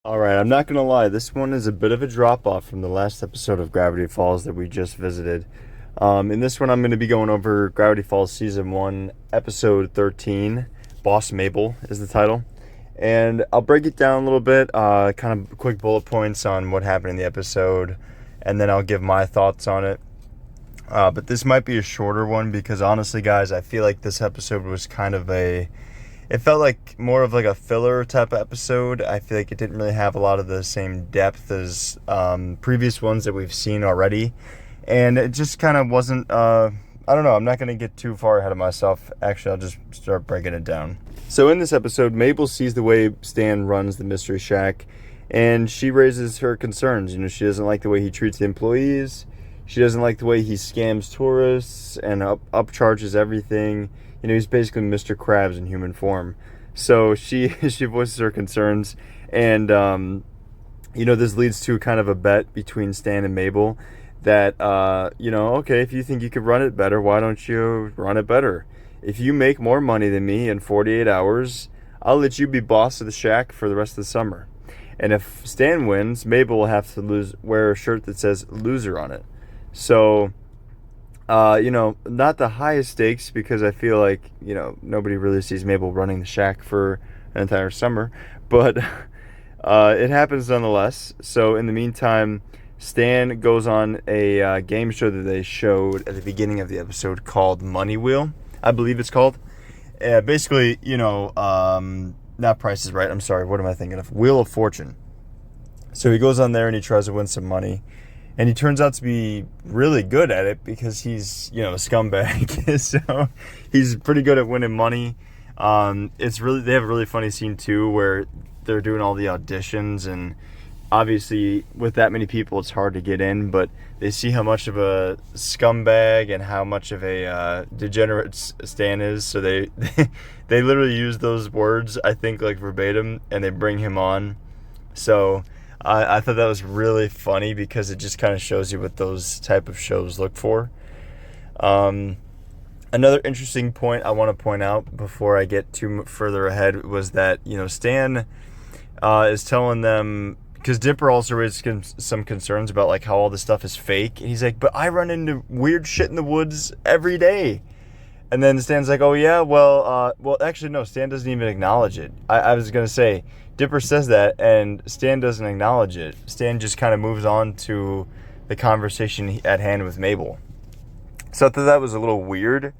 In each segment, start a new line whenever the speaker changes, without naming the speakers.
All right, I'm not gonna lie. This one is a bit of a drop off from the last episode of Gravity Falls that we just visited. In this one, I'm going to be going over Gravity Falls Season 1, Episode 13. Boss Mabel is the title. And I'll break it down a little bit, kind of quick bullet points on what happened in the episode, and then I'll give my thoughts on it. But this might be a shorter one because honestly, guys, I feel like this episode was kind of it felt like more of like a filler type of episode. I feel like it didn't really have a lot of the same depth as previous ones that we've seen already. And it just kind of wasn't, I don't know, I'm not going to get too far ahead of myself. Actually, I'll just start breaking it down. So in this episode, Mabel sees the way Stan runs the Mystery Shack, and she raises her concerns. She doesn't like the way he treats the employees. She doesn't like the way he scams tourists and upcharges everything. He's basically Mr. Krabs in human form. So she voices her concerns, and this leads to kind of a bet between Stan and Mabel that okay, if you think you could run it better, why don't you run it better? If you make more money than me in 48 hours, I'll let you be boss of the shack for the rest of the summer. And if Stan wins, Mabel will have to wear a shirt that says loser on it. So not the highest stakes because I feel like, nobody really sees Mabel running the shack for an entire summer. But it happens nonetheless. So in the meantime, Stan goes on a game show that they showed at the beginning of the episode called Money Wheel, I believe it's called. Basically, not Price is Right. I'm sorry, what am I thinking of? Wheel of Fortune. So he goes on there and he tries to win some money. And he turns out to be really good at it because he's, a scumbag. So he's pretty good at winning money. They have a really funny scene too where they're doing all the auditions, and obviously with that many people it's hard to get in, but they see how much of a scumbag and how much of a degenerate Stan is, so they they literally use those words, I think, like verbatim, and they bring him on. So I thought that was really funny because it just kind of shows you what those type of shows look for. Another interesting point I want to point out before I get too further ahead was that, Stan is telling them, because Dipper also raised some concerns about like how all this stuff is fake. And he's like, but I run into weird shit in the woods every day. And then Stan's like, oh yeah, well, actually no, Stan doesn't even acknowledge it. I was going to say, Dipper says that, and Stan doesn't acknowledge it. Stan just kind of moves on to the conversation at hand with Mabel. So I thought that was a little weird.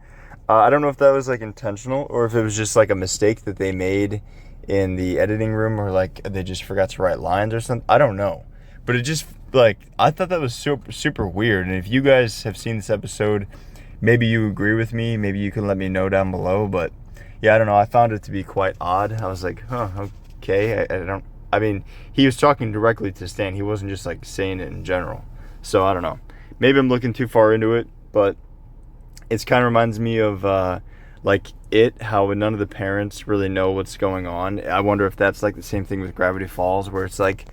I don't know if that was like intentional or if it was just like a mistake that they made in the editing room, or like they just forgot to write lines or something. I don't know. But it just, like, I thought that was super, super weird. And if you guys have seen this episode, maybe you agree with me. Maybe you can let me know down below. But yeah, I don't know. I found it to be quite odd. I was like, okay. I mean, he was talking directly to Stan. He wasn't just like saying it in general. So I don't know. Maybe I'm looking too far into it, but it kind of reminds me of how none of the parents really know what's going on. I wonder if that's like the same thing with Gravity Falls, where it's like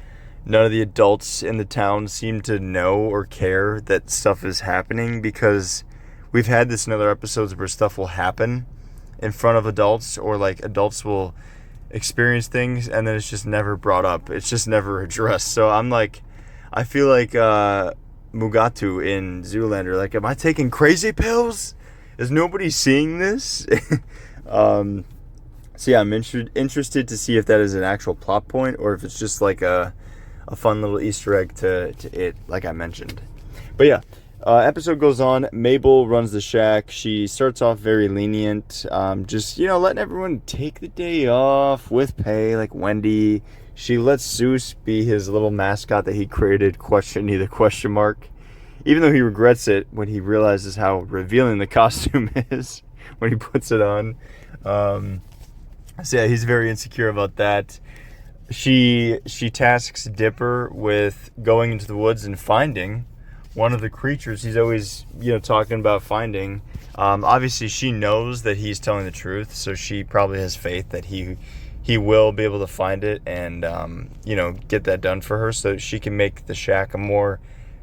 none of the adults in the town seem to know or care that stuff is happening, because we've had this in other episodes where stuff will happen in front of adults, or like adults will experience things and then it's just never brought up. It's just never addressed. So I feel like Mugatu in Zoolander, like, am I taking crazy pills? Is nobody seeing this? So yeah, I'm interested to see if that is an actual plot point or if it's just like a fun little Easter egg to it, like I mentioned. But yeah, episode goes on. Mabel runs the shack. She starts off very lenient, just letting everyone take the day off with pay, like Wendy. She lets Zeus be his little mascot that he created, question mark, even though he regrets it when he realizes how revealing the costume is when he puts it on. So yeah, he's very insecure about that. She tasks Dipper with going into the woods and finding one of the creatures he's always, talking about finding. Obviously, she knows that he's telling the truth, so she probably has faith that he will be able to find it and, get that done for her so she can make the shack a more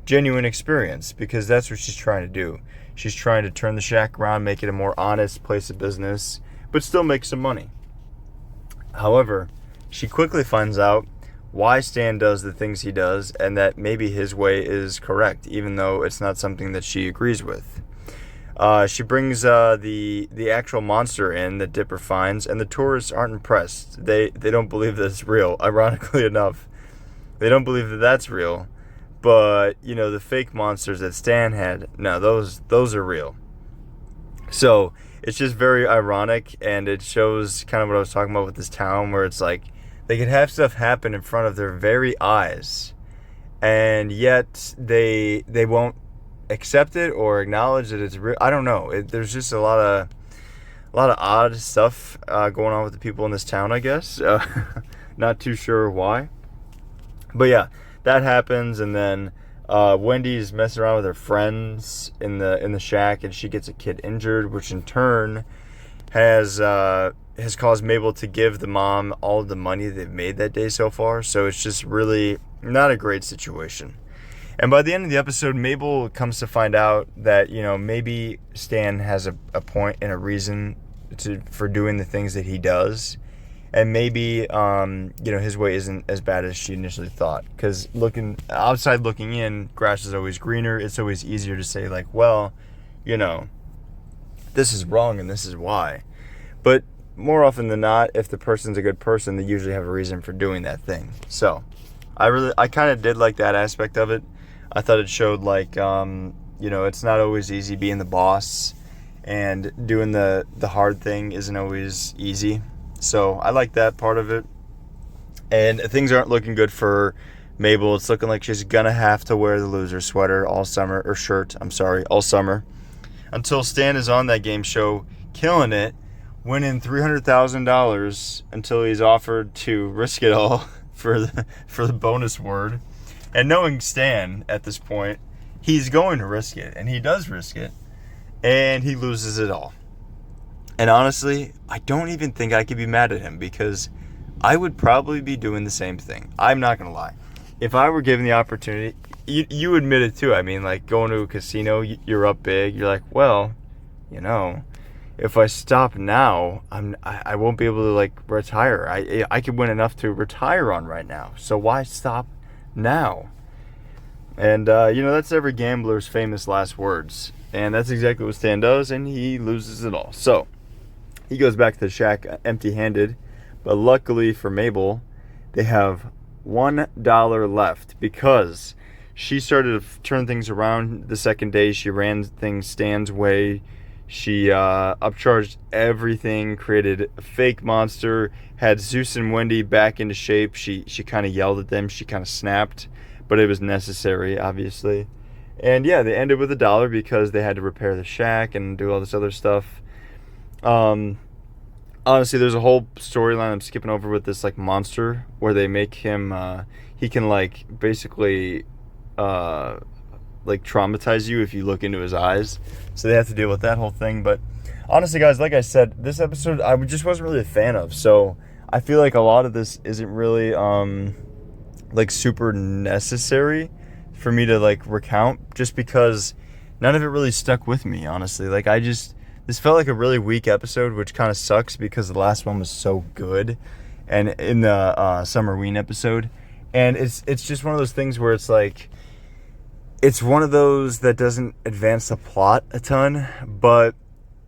genuine experience, because that's what she's trying to do. She's trying to turn the shack around, make it a more honest place of business, but still make some money. However, she quickly finds out why Stan does the things he does, and that maybe his way is correct, even though it's not something that she agrees with. She brings the actual monster in that Dipper finds, and the tourists aren't impressed. They don't believe that it's real. Ironically enough, they don't believe that that's real. But the fake monsters that Stan had, no, those are real. So it's just very ironic, and it shows kind of what I was talking about with this town, where it's like they could have stuff happen in front of their very eyes, and yet they won't accept it or acknowledge that it's real. I don't know. There's just a lot of odd stuff going on with the people in this town, I guess. Not too sure why, but yeah, that happens, and then Wendy's messing around with her friends in the shack, and she gets a kid injured, which in turn has caused Mabel to give the mom all of the money they've made that day so far. So it's just really not a great situation. And by the end of the episode, Mabel comes to find out that, maybe Stan has a point and a reason for doing the things that he does. And maybe, his way isn't as bad as she initially thought. Because looking in, grass is always greener. It's always easier to say, like, well, this is wrong and this is why. But more often than not, if the person's a good person, they usually have a reason for doing that thing. So I kind of did like that aspect of it. I thought it showed, like, it's not always easy being the boss, and doing the hard thing isn't always easy. So I like that part of it. And things aren't looking good for Mabel. It's looking like she's going to have to wear the loser sweater all summer, or shirt, all summer. Until Stan is on that game show, killing it, winning $300,000, until he's offered to risk it all for the bonus word. And knowing Stan at this point, he's going to risk it. And he does risk it. And he loses it all. And honestly, I don't even think I could be mad at him, because I would probably be doing the same thing. I'm not going to lie. If I were given the opportunity, you admit it too. I mean, like, going to a casino, you're up big. You're like, well, if I stop now, I won't be able to, like, retire. I could win enough to retire on right now. So why stop now? And, that's every gambler's famous last words. And that's exactly what Stan does, and he loses it all. So he goes back to the shack empty-handed. But luckily for Mabel, they have $1 left, because she started to turn things around the second day. She ran things Stan's way. She upcharged everything, created a fake monster, had Zeus and Wendy back into shape. She kind of yelled at them. She kind of snapped, but it was necessary, obviously. And yeah, they ended with $1 because they had to repair the shack and do all this other stuff. Honestly, there's a whole storyline I'm skipping over with this, like, monster, where they make him, he can, like, basically, like, traumatize you if you look into his eyes. So they have to deal with that whole thing. But honestly, guys, like I said, this episode I just wasn't really a fan of. So I feel like a lot of this isn't really, like, super necessary for me to, like, recount, just because none of it really stuck with me, honestly. Like, this felt like a really weak episode, which kind of sucks, because the last one was so good, and in the Summerween episode. And it's just one of those things where it's like, it's one of those that doesn't advance the plot a ton, but,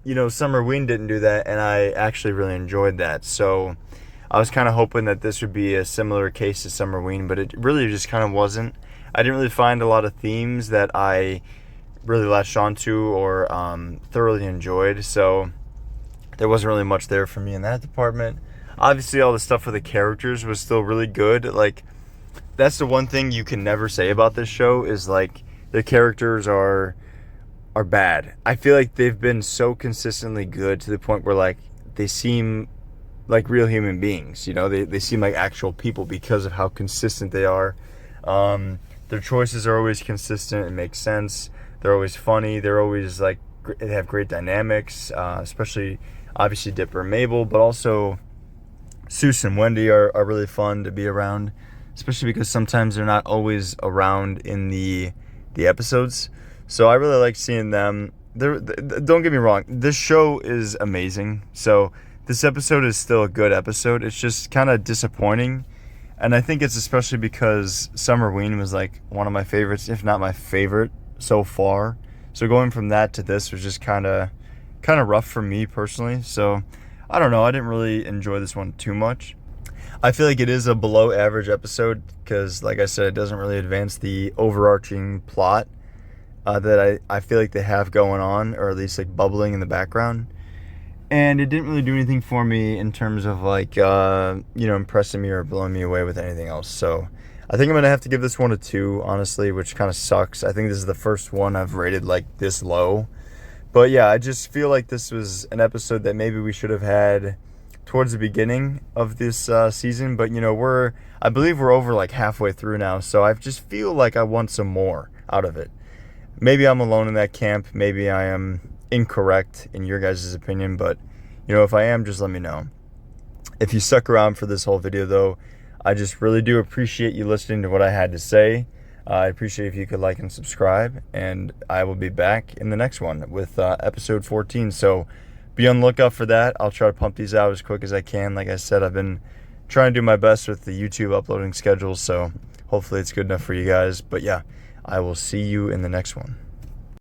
Summerween didn't do that, and I actually really enjoyed that. So I was kind of hoping that this would be a similar case to Summerween, but it really just kind of wasn't. I didn't really find a lot of themes that I really latched onto or thoroughly enjoyed, so there wasn't really much there for me in that department. Obviously, all the stuff with the characters was still really good. Like, that's the one thing you can never say about this show, is, like, the characters are bad. I feel like they've been so consistently good to the point where, like, they seem like real human beings. They seem like actual people because of how consistent they are. Their choices are always consistent and make sense. They're always funny. They're always, like, they have great dynamics, especially, obviously, Dipper and Mabel, but also Zeus and Wendy are really fun to be around, especially because sometimes they're not always around in the episodes. So I really like seeing them. Don't get me wrong, this show is amazing. So this episode is still a good episode. It's just kind of disappointing And I think it's especially because Summerween was like one of my favorites, if not my favorite so far. So going from that to this was just kind of rough for me personally. So I don't know. I didn't really enjoy this one too much. I feel like it is a below average episode because, like I said, it doesn't really advance the overarching plot that I feel like they have going on, or at least like bubbling in the background. And it didn't really do anything for me in terms of like, impressing me or blowing me away with anything else. So I think I'm going to have to give this one a 2, honestly, which kind of sucks. I think this is the first one I've rated like this low. But yeah, I just feel like this was an episode that maybe we should have had towards the beginning of this season. But, I believe we're over like halfway through now. So I just feel like I want some more out of it. Maybe I'm alone in that camp. Maybe I am incorrect in your guys' opinion, but if I am, just let me know. If you stuck around for this whole video though, I just really do appreciate you listening to what I had to say. I appreciate if you could like and subscribe, and I will be back in the next one with episode 14. So be on the lookout for that. I'll try to pump these out as quick as I can. Like I said, I've been trying to do my best with the YouTube uploading schedule, so hopefully it's good enough for you guys. But yeah, I will see you in the next one.